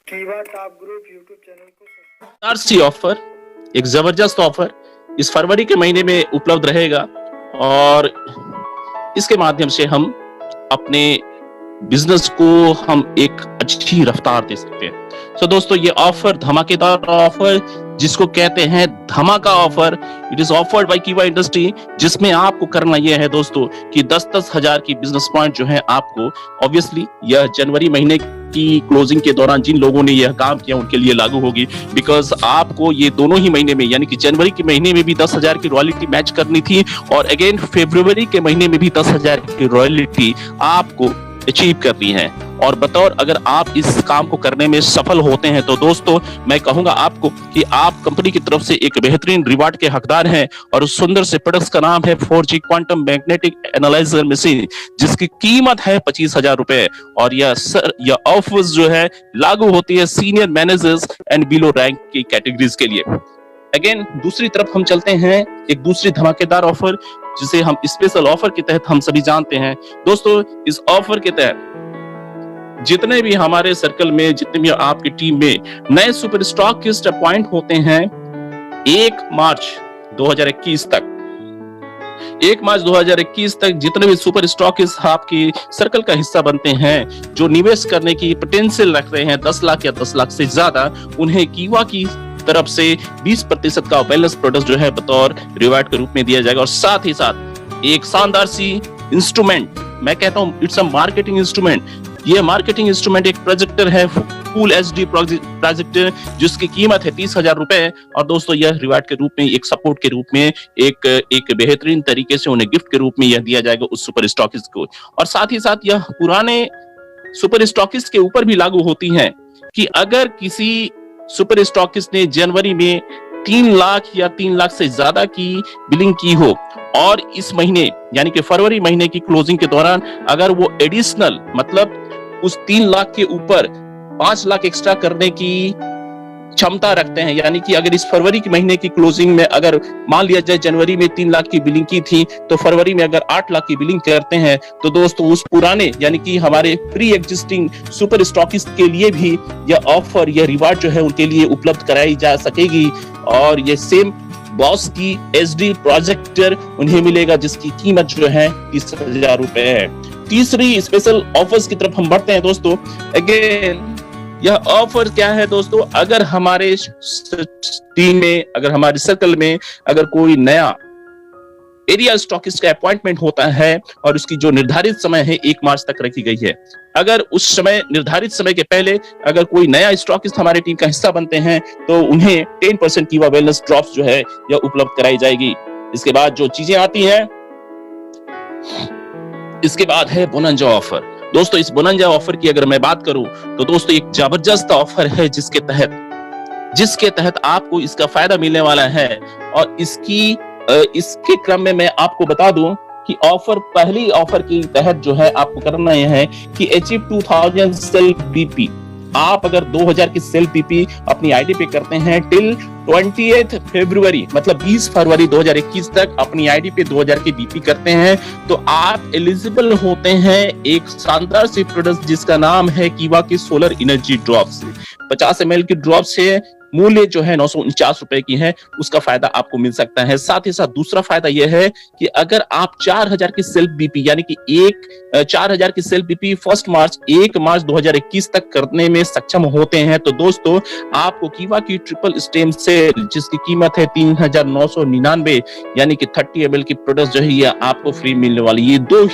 कीवा top group YouTube channel को RC offer, एक जबरदस्त ऑफर इस फरवरी के महीने में उपलब्ध रहेगा और इसके माध्यम से हम अपने बिजनेस को हम एक अच्छी रफ्तार दे सकते हैं। तो दोस्तों, ये ऑफर धमाकेदार ऑफर जिसको कहते हैं धमाका offer, it is offered by कीवा इंडस्ट्री, जिसमें आपको करना यह है दोस्तों कि 10-10 हजार की बिजनेस पॉइंट जो है आपको, ऑब्वियसली यह जनवरी महीने की क्लोजिंग के दौरान जिन लोगों ने यह काम किया उनके लिए लागू होगी, बिकॉज आपको ये दोनों ही महीने में यानी कि जनवरी के महीने में भी 10,000 की रॉयल्टी मैच करनी थी और अगेन फरवरी के महीने में भी 10,000 की रॉयल्टी आपको अचीव करनी है। और बतौर अगर आप इस काम को करने में सफल होते हैं तो दोस्तों मैं कहूंगा आपको कि आप कंपनी की तरफ से एक बेहतरीन रिवार्ड के हकदार हैं और उस सुंदर से प्रोडक्ट्स का नाम है 4G quantum magnetic analyser machine, जिसकी कीमत है 25,000 रुपए। और यह ऑफर्स जो है लागू होती है senior managers and below rank की कैटेगरीज के लिए। अगेन दूसरी तरफ हम चलते हैं एक दूसरी धमाकेदार ऑफर जिसे हम स्पेशल ऑफर के तहत हम सभी जानते हैं। दोस्तों, इस ऑफर के तहत जितने भी हमारे सर्कल में, जितने भी आपकी टीम में नए सुपर स्टॉकिस्ट अपॉइंट होते हैं 1 मार्च 2021 तक जितने भी सुपर स्टॉकिस्ट आपकी सर्कल का हिस्सा बनते हैं, जो निवेश करने की पोटेंशियल रख रहे हैं 10 लाख या 10 लाख से ज्यादा, उन्हें कीवा की तरफ से 20% का वेलनेस प्रोडक्ट जो है बतौर रिवार्ड के रूप में दिया जाएगा। और साथ ही साथ एक शानदार सी इंस्ट्रूमेंट, मैं कहता हूं इट्स अ मार्केटिंग इंस्ट्रूमेंट। ये मार्केटिंग इंस्ट्रूमेंट एक प्रोजेक्टर है, फुल एचडी प्रोजेक्टर, जिसकी कीमत है 30,000 रुपए। और दोस्तों, यह रिवार्ड के रूप में, एक सपोर्ट के रूप में, एक बेहतरीन तरीके से उन्हें गिफ्ट के रूप में यह दिया जाएगा उस सुपर स्टॉकिस्ट को। और साथ ही साथ यह पुराने सुपर स्टॉकिस्ट के ऊपर भी लागू होती है कि अगर किसी सुपर स्टॉकिस्ट ने जनवरी में 3 लाख या 3 लाख से ज्यादा की बिलिंग की हो और इस महीने यानी कि फरवरी महीने की क्लोजिंग के दौरान अगर वो एडिशनल मतलब उस 3 लाख के ऊपर 5 लाख एक्स्ट्रा करने की क्षमता रखते हैं, यानी कि अगर इस फरवरी के महीने की क्लोजिंग में अगर मान लिया जाए जनवरी में 3 लाख की बिलिंग की थी तो फरवरी में अगर 8 लाख की बिलिंग करते हैं तो दोस्तों उस पुराने यानी कि हमारे प्री एग्जिस्टिंग सुपर स्टॉकिस्ट के लिए भी यह ऑफर, यह रिवार्ड जो है उनके लिए उपलब्ध कराई जा सकेगी। और ये सेम बॉस की एचडी प्रोजेक्टर उन्हें मिलेगा जिसकी कीमत जो है 30,000 रुपए है। तीसरी स्पेशल ऑफर्स की तरफ हम बढ़ते हैं दोस्तों। अगेन यह ऑफर क्या है दोस्तों, अगर हमारे टीम में, अगर हमारे सर्कल में अगर कोई नया एरिया स्टॉकिस्ट का अपॉइंटमेंट होता है और उसकी जो निर्धारित समय है 1 मार्च तक रखी गई है, अगर उस समय निर्धारित समय के पहले अगर कोई नया स्टॉकिस्ट हमारे टीम का हिस्सा बनते हैं तो उन्हें 10% कीवा वेलनेस ड्रॉप्स जो है यह उपलब्ध कराई जाएगी। इसके बाद जो चीजें आती हैं, इसके बाद है बोनंजा ऑफर। दोस्तों, इस बोनंजा ऑफर की अगर मैं बात करूं तो दोस्तों एक जबरदस्त ऑफर है जिसके तहत आपको इसका फायदा मिलने वाला है। और इसके क्रम में मैं आपको बता दूं कि पहली ऑफर के तहत जो है आपको करना यह है कि अचीव 2000 सेल्फ बीपी। आप अगर 2000 की सेल्फ बीपी अपनी आईडी पे करते हैं टिल 20th फरवरी मतलब 20 फरवरी 2021 तक अपनी आईडी पे 2000 की बीपी करते हैं तो आप एलिजिबल होते हैं एक शानदार सी प्रोडक्ट जिसका नाम है कीवा की सोलर एनर्जी ड्रॉप्स। 50 ml की ड्रॉप्स है, मूल्य जो है 949 रुपए की है, उसका फायदा आपको मिल सकता है। साथ ही साथ दूसरा फायदा यह है कि अगर आप 4000 की सेल्फ बीपी यानी कि 4000 की सेल्फ बीपी 1 मार्च 2021 तक करने में सक्षम होते हैं तो दोस्तों आपको कीवा की ट्रिपल स्टेम सेल जिसकी कीमत है 3999 यानी कि 30 ml की प्रोडक्ट जो है ये आपको फ्री मिलने वाली। ये दो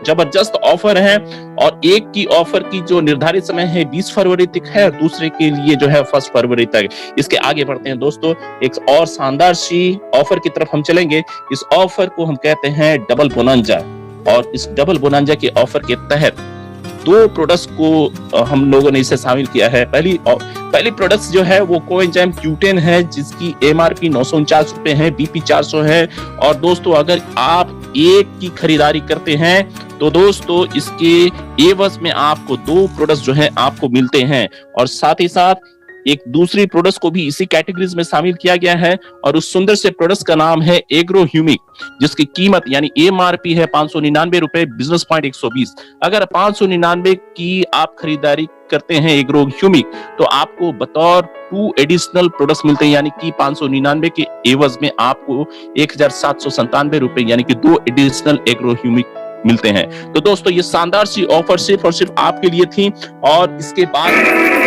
जबरदस्त ऑफर हैं और एक की ऑफर की जो निर्धारित समय है 20 फरवरी तक है, दूसरे के लिए जो है 1 फरवरी तक। इसके आगे बढ़ते हैं दोस्तों, एक और शानदार सी ऑफर की तरफ हम चलेंगे। इस ऑफर को हम कहते हैं डबल बोनंजा और इस डबल बोनंजा के ऑफर के तहत 2 प्रोडक्ट्स को हम लोगों ने इसे शामिल किया है। पहली प्रोडक्ट्स जो है वो कोएंजाइम Q10 है जिसकी एमआरपी 949 रुपए है, बीपी 400 है। और दोस्तों अगर आप एक की खरीदारी करते हैं तो दोस्तों इसके एवज में आपको 2 प्रोडक्ट्स जो है आपको मिलते हैं। और साथ ही साथ एक दूसरी प्रोडक्ट्स को भी इसी कैटेगरीज में शामिल किया गया है और उस सुंदर से प्रोडक्ट्स का नाम है एग्रो ह्यूमिक, जिसकी कीमत यानी MRP है 599 रुपए, बिजनेस पॉइंट 120। अगर 599 की आप खरीदारी करते हैं एग्रो ह्यूमिक तो आपको बतौर 2 एडिशनल प्रोडक्ट्स मिलते हैं, यानी कि 599 के एवज में आपको 1797 रुपए यानी कि 2 एडिशनल एग्रो ह्यूमिक मिलते हैं। तो दोस्तों ये शानदार सी ऑफर सिर्फ और सिर्फ आपके लिए थी और इसके बाद